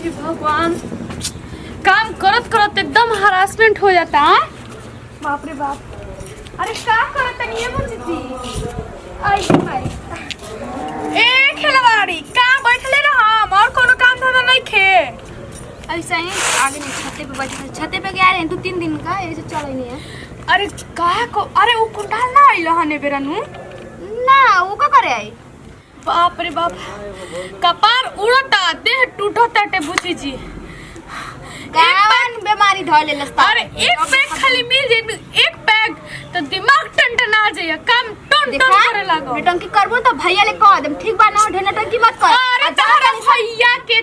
हे भगवान, काम करत करत एकदम हरासमेंट हो जाता है। बाप रे बाप, अरे क्या करत नहीं है मुझे आई भाई ए खिलवाड़ी का बैठले रह और कोनो काम धंधा नहीं खे ऐसा ही आगे नहीं छते पे बैठे छते पे गया रहे 2-3 दिन का ऐसे चल ही नहीं है। अरे काहे को अरे वो कुंडाल ना आइल हने बेरानू ना वो का करे आई। बाप रे बाप, कपार उड़ता देह टूटता टे बुची जी। कावन बीमारी धर ले लस्ता। अरे एक पैक खाली मिल जाए एक पैक तो दिमाग टंटना जाए काम टन टन करे लागो। टंकी करबो तो भैया ले कह देम ठीक बा ना ढेना टंकी मत कर। अरे तारा भैया के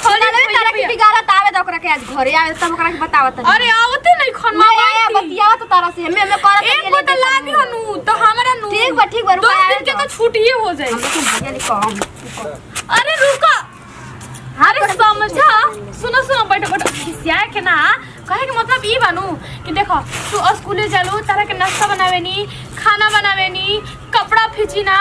खोले तारा के बिगाड़त आवे त ओकरा के आज घरे आवे तब ओकरा के बतावत। अरे आवते नहीं खनमा मैं बतियावत तो तारा से हमें करत एक बोतल लागी हनु तो हमरा नु ठीक बा 2 दिन के तो छुट्टी हो जाए। हम तो भैया ले कह। अरे रुको, अरे समझा सुनो सुनो बैठो बैठो खिसिया के ना कहे के मतलब ई बानू कि देखो तू स्कूले चलो तारा के नाश्ता बनावे नी खाना बनावे नी कपड़ा फीचीना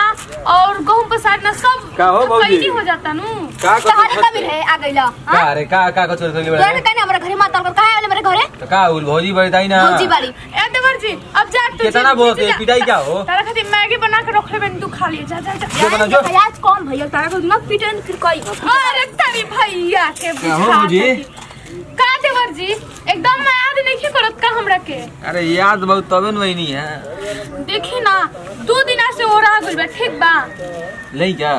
और गहूं पसारना सब कैदी हो जाता नु। का तहरे कबीर है आ गइला का अरे का का को चोरी बड़ा तोरे कने हमरा घरे मातल कर काहे आले मेरे घरे तो का उल भौजी बड़ताई ना भौजी बाड़ी ए देवर जी अब जा तू कितना बोल के पिटाई क्या हो तारा खातिर मैगी बना के रख लेबे तू खा लिए जा जा जा। जो बना जो आज कौन भैया तारा को न पिटन फिर कोई अरे तेरी भैया के क्या हो मुझे का देवर जी एकदम मैं याद नहीं करत का हमरा के। अरे याद बहुत तबे न वही नहीं है देखी ना 2 दिन से हो रहा गुल बा ठीक बा नहीं क्या।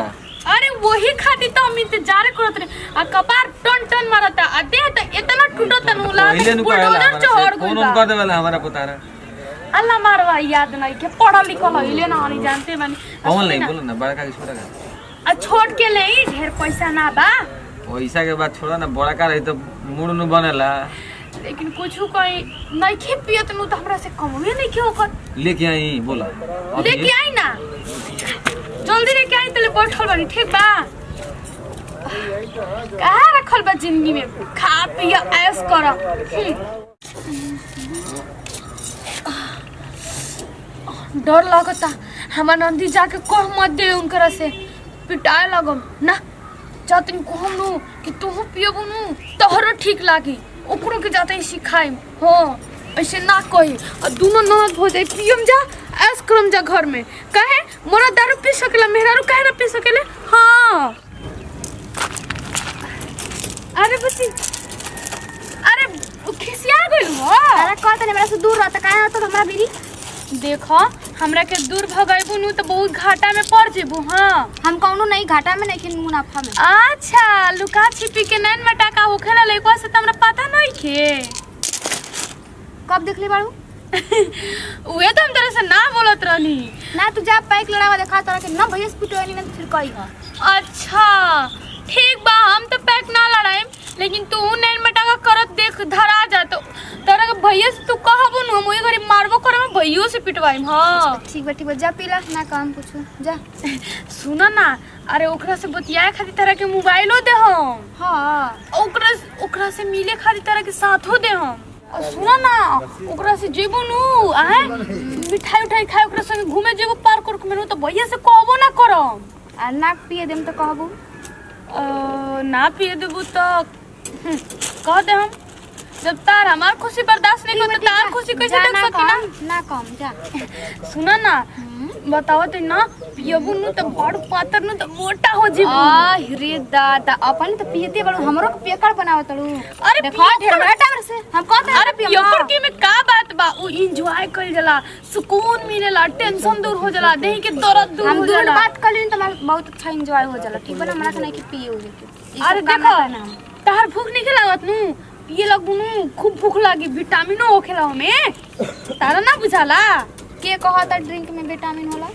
अरे वही खाती तो हम इंतजार करत रहे आ कपार टन टन मारता आ देह त इतना टूटत नु पहले नु बुलडोजर चढ़ कौन गइल कर देवेला हमारा पता रहा अल्लाह मारवा याद नहीं के पढ़ल लिखल हइले ना नहीं जानते बानी। कौन नहीं बोलो ना बड़ा का छोटा का आ छोड़ के ले ढेर पैसा ना बा पैसा के बाद छोड़ा ना बड़ा का रही तो मूड नु बनेला लेकिन कुछ कहीं नहीं खे पियत नु तो हमरा से कमवे नहीं के ओकर लेके आई बोला लेके आई ना जल्दी लेके आई तले बैठल बानी ठीक बा। कहाँ रखल बा जिंदगी में खा पिया ऐश कर। डर लगता हमार नंदी जाके कह मत दे उनकरा से पिटाए लगम ना जातन कहम नु कि तू पियबू नु तोहरो ठीक लागी ओकरो के जाते सिखाई हो ऐसे ना कही और दोनों ननद हो जाए पियम जा ऐस करम जा घर में कहे मोरा दारू पी सकेला मेहरारू काहे ना पी सकेले। हाँ अरे बच्ची अरे खिसिया गइल हो तारा कहत ने मेरा से दूर रहता काहे होत हमरा बीरी देखो हमरा के दूर भगाइबू नु तो बहुत घाटा में पड़ जेबू। हाँ हम कौनो नहीं घाटा में नहीं मुनाफा में। अच्छा लुका छिपी के नैन में टाका होखेला लइकवा से त हमरा पता नहीं खे कब देखले बाड़ू उहे तो हम तेरे से ना बोलत रहनी ना तू जा पैक लड़ावा देखा तोरा के ना भैया पिटोनी ना फिर कही ह। अच्छा ठीक बा हम तो पैक ना लड़ाइम लेकिन तू नैन में टाका करत देख धरा जा तो तोरा के भैया से तू कहबू नु हम ओई घरी मारबो करब भैयो से पिटवाइम। हां ठीक बा जा पीला ना काम कुछ जा सुना ना अरे ओकरा से बतियाए खातिर तरह के मोबाइलो दे हम। हां ओकरा से मिले खातिर तरह के साथो दे हम। और सुना ना ओकरा से जेबू नु आए मिठाई उठाई खाए ओकरा संगे घूमे जेबू पार्क उर्क में नु तो भैया से कहबो ना करम आ ना पिए देम तो कहबू ना पिए देबू तो कह दे हम जब तार हमार खुशी बर्दाश्त नहीं करता तार खुशी कैसे देख सकी ना ना कम जा सुना ना बताओ तो ना पियबू नु तो बड़ पातर नु तो मोटा हो जीबू। आ रे दादा अपन तो पियते बड़ू हमरो के पियकर बनावत तड़ू। अरे देखो ढेर बड़ा टाइम से हम कहत अरे पियकर की में का बात बा उ एंजॉय कइल जाला सुकून मिलेला टेंशन दूर हो जाला देह के दर्द दूर हो जाला। हम दूर बात कलिन तो बहुत अच्छा एंजॉय हो जाला ठीक बा ना हमरा के नहीं कि पिए हो जे। अरे देखो तार भूख नहीं लागत नु पिए लगबू नु खूब भूख लागी विटामिनो होखेला हमें तारा ना बुझाला के कहत ड्रिंक में विटामिन होला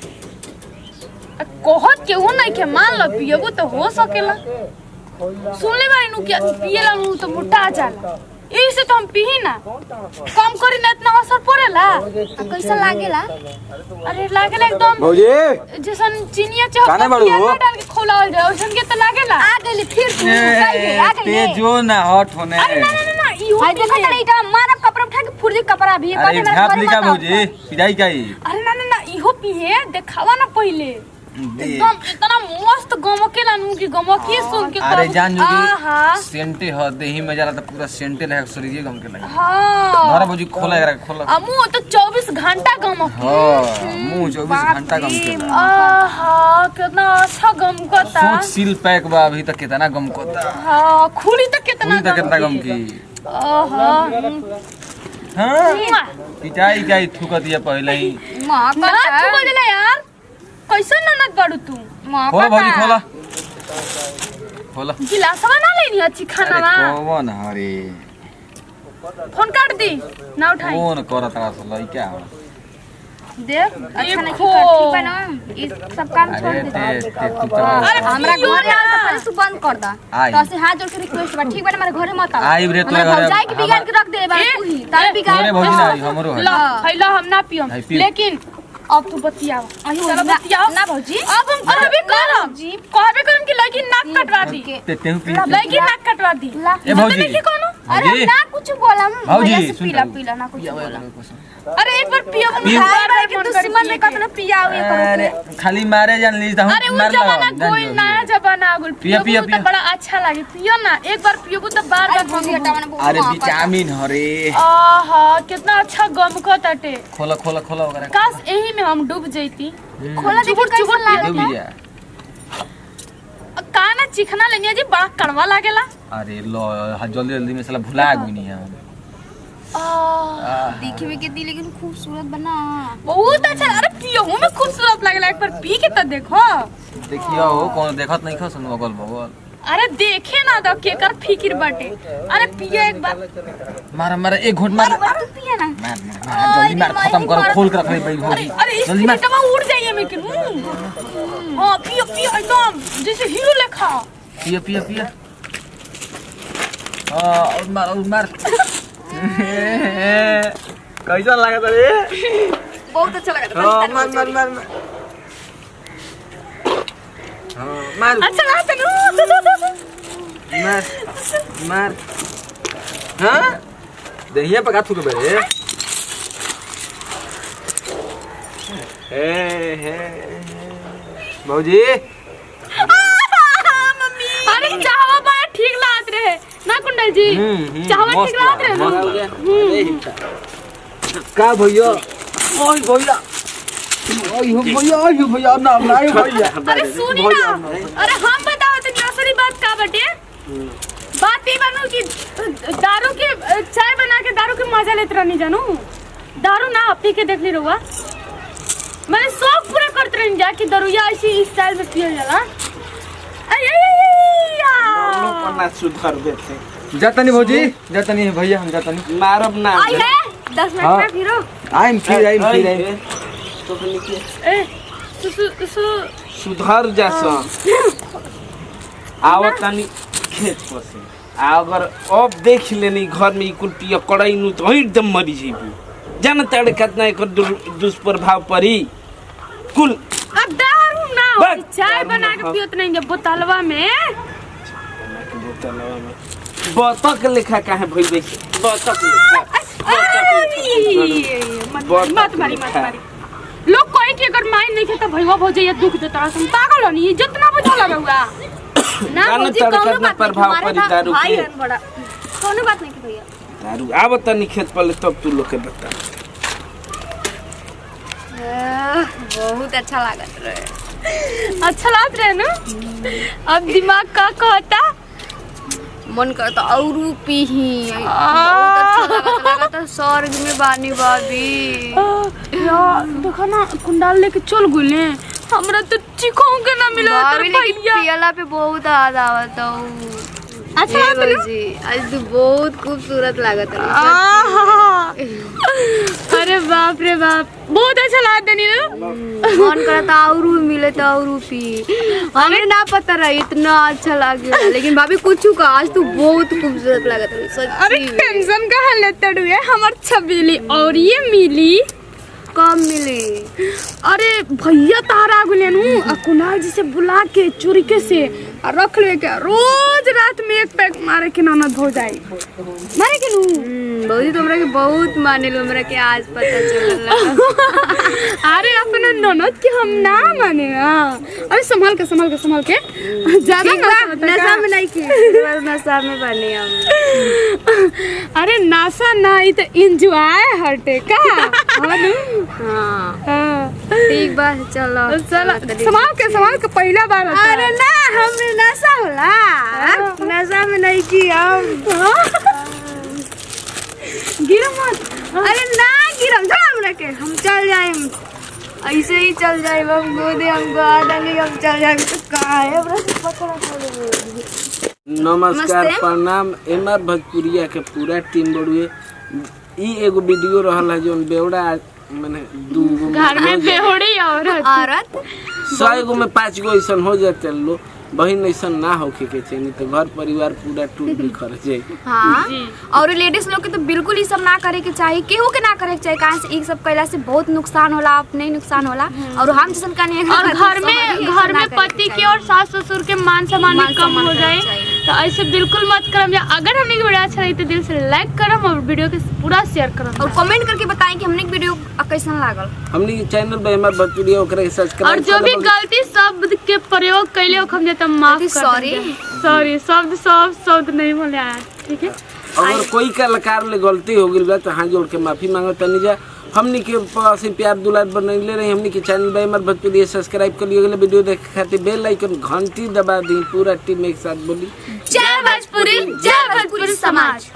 कहत केहू नहीं के मान ल पियबू तो हो सकेला सुन ले बानी नु कि पिएला नु तो मोटा जाला यही से तो हम पी ना कम करी ना इतना असर पड़ेला। कैसा लागेला अरे लागेला एकदम भौजी जैसन चीनिया चाह डाल के खोलावल जाए वैसन के तो लागेला। आ गइली फिर तू आ गइली ते जो ना हॉट होने अरे ना ना ना इहो हाय देखो तनी इटा मारब कपड़ा उठा के फुर्जी कपड़ा भी अरे झाप लिखा भौजी पिटाई काई अरे ना ना ना इहो पिए देखावा ना पहिले एकदम इतना मस्त गमकेला नु कि गमकी सुन के अरे जान जो आहा कि सेंटे ह देही में जाला त पूरा सेंटे लगे शरीर गम के लगे हां घर भौजी खोला एकरा खोला अमु तो 24 घंटा गमके हां मुंह 24 घंटा गम के आहा कितना अच्छा गमकता सोच सील पैक बा अभी तक कितना गम कोता हां खुली तो कितना गम की आहा हां पिटाई का थूक दिया पहले ही मां ना तू बोलेला यार कैसे ननद बाड़ू तू खोला भौजी खोला खोला गिलासवा ना लेनी अच्छी खाना अरे ना कौन हरे फोन काट दी ना उठाई कौन करत रहा लइका देख अच्छा नहीं देखो। ठीक बना इस सब काम छोड़ अरे दे ते ते तू अरे तो हमरा पियो घरे ना। आ तो पहले तू बंद कर दा आई। तो से हाथ जोड़ के रिक्वेस्ट बा ठीक बा हमारे घरे मत आ आई रे तोरा घरे जाए के बिगाड़ के रख दे बा ए, तू ही तारे बिगाड़ तोरे भौजी ना आई, हमरो है ला खैला हम ना पियम नहीं, पियो। लेकिन अब तू बतियाओ चलो ना- बतियाओ ना भौजी। अब हम कहबे करम कहबे करम कि लड़की नाक कटवा दी ते तेहू पी लड़की नाक कटवा दी ला। ए भौजी नहीं कोनो अरे भौजी ना कुछ बोला भौजी, भैया से सुन पीला तो। पीला ना कुछ बोला अरे एक बार पियो हम पियो। बार बार के मन दुश्मन में कतना पियाओ ये अरे करो खाली मारे जान ली त हम अरे वो मार जमाना लगाओ, कोई जान नया जमाना आ गेल पियो, पियो पियो। तो बड़ा अच्छा लागे पियो ना एक बार पियो तो बार बार भौजी हटा पियो। मैंने अरे विटामिन हरे आहा कितना अच्छा गमकताटे खोला खोला खोला वगैरह काश यही में हम डूब जैती खोला देखो चुबुर चुबुर कैसा दे लागत है भैया काना चिकना लेनिया जी बड़ा कड़वा लागेला अरे लो जल्दी जल्दी में साला भुला गई नहीं हम दिखे में कितनी लेकिन खूबसूरत बना बहुत अच्छा अरे पियो में खूबसूरत लागेला एक बार पी के तो देखो देखियो हो कौन देखत नहीं खसन बगल बगल अरे देखे ना दो केकर फिकिर बाटे अरे पियो एक बार मार मार एक घोट मार तू पिए ना मार मार जल्दी मार खत्म करो खोल के रख ले भाई अरे भौजी अरे जल्दी मार स्पिरिटवा उड़ जाइए में कि हां पियो पियो एकदम जैसे हीरो लेखा पिया पिया पिया और मार कैसा लगा था रे बहुत अच्छा लगा मार मार मार मार मार अच्छा लागत नु मार मार हाँ दहिया पका थू के बे हे भौजी अरे चाहवा बड़ा ठीक लागत रहे ना कुंडल जी चाहवा ठीक लागत रहे ना का भैया ओय भैया ओय भैया ना भैया अरे सुनी ना अरे हम बताओ तो असली बात का बटे बात ये बनू कि दारू के चाय बना के दारू के मजा लेत रहनी जानू दारू ना पी के देख ली रुआ मैंने शौक पूरा करते रहनी जा कि दरुया ऐसी स्टाइल में पिया जाला सुधार देते जातनी भौजी जातनी भैया हम जातनी मारब ना आई है 10 मिनट में फिर आइम फिर तो के ए सुधार जा आवत तनी खेत पर से अगर अब देख लेनी घर में कुल पिया कड़ाई नु तो एकदम मरी जेबी जान तड़े कितना एकर दुष्प्रभाव पड़ी कुल अब दारू ना बस, चाय दारू बना ना के हो। पियत नहीं जब बोतलवा में बतक लेखा काहे भइल बे बतक मत मारी लोग कोई के अगर माइन नहीं खेता भईवा भौजैया दुख देता हम पागल हनी जितना बजा लगा ना जानो भौजी तड़े कौनो कितना बात नहीं प्रभाव तुम्हारे पड़ी साथ दारू भाई के हन बड़ा कौनो बात नहीं भैया दारू आवत तनी खेत पर तब तू लोग के बता बहुत अच्छा लागत रहे अच्छा लागत रहे ना अब दिमाग का कहता मन करता और पीही बहुत अच्छा लगता स्वर्ग में बानी बाबी यार देखो ना कुंडाल लेके चल गुले हमरा तो चिखों के ना मिला भाभी तर लेकिन भैया पियला पे बहुत याद आवत अच्छा लागत ना? जी आज तो बहुत खूबसूरत लागत है आहा। अरे बाप रे बाप बहुत अच्छा लागत नहीं ना मन करता और मिले तो और पी हमें ना पता रहा इतना अच्छा लगे लेकिन भाभी कुछ का आज तो बहुत खूबसूरत लागत है अरे सच्ची में। टेंशन का लेते हुए हमार छबीली और ये मिली कब मिली अरे भैया तारा गुलेनु आ कुणाल जी से बुला के चोरी के से और रख ले क्या रोज रात में एक पैक मारे के ननद हो जाए मारे के नू बौदी तो हमरा के बहुत माने लो, हमरा के आज पता चलला। अरे अपने ननद के हम ना माने ना। अरे संभाल के ज्यादा नशा में नहीं की, नशा में बने हम। अरे नशा नहीं तो एंजॉय हटे का। हाँ ठीक बा, चलो संभाल के पहला बार होता है। अरे ना हमने नशा होला, नशा में नहीं की हम। गिरो मत। अरे ना गिरम छोड़ हमरा के, हम चल जाए, ऐसे ही चल जाए, हम गोदे हमको आदमी हम चल जाए तो का है हमरा से पकड़ा पड़े। नमस्कार प्रणाम, एमआर भोजपुरिया के पूरा टीम बड़ुए। ई एगो वीडियो रहल है जोन बेवड़ा माने दू घर में बेहोड़ी औरत 100 गो में 5 गो ऐसा हो जाते लो। बहन ऐसा ना होके के चाहिए, तो घर परिवार पूरा टूट बिखर जाए। हाँ और लेडीज लोग के तो बिल्कुल ये सब ना करे के चाहिए, केहू के ना करे के चाहिए, कारण से ये सब कैला से बहुत नुकसान होला, अपने ही नुकसान होला। और हम जैसन कन्या और घर में पति के और सास ससुर के मान सम्मान भी कम हो जाए, तो ऐसे बिल्कुल मत करम। अगर हमने की वीडियो अच्छा लगी तो दिल से लाइक करम और वीडियो के पूरा शेयर करम और कमेंट करके बताएं कि हमने वीडियो कैसन लागल। हमने के चैनल पे एमआर भोजपुरिया ओकरा के सब्सक्राइब और जो भी गलती शब्द के प्रयोग कैले हो हम तो माफ सॉरी शब्द नहीं बोले आया, ठीक है। अगर कोई कलाकार ले गलती हो गई तो हाथ जोड़ के माफी मांगो तनी जा। हमनी के पास प्यार दुलार बनैले रही। हमनी के चैनल पे एमआर भोजपुरिया सब्सक्राइब कर लियो, अगले वीडियो देखे खातिर बेल आइकन घंटी दबा दी। पूरा टीम एक साथ बोली जय भोजपुरी, जय भोजपुरी समाज।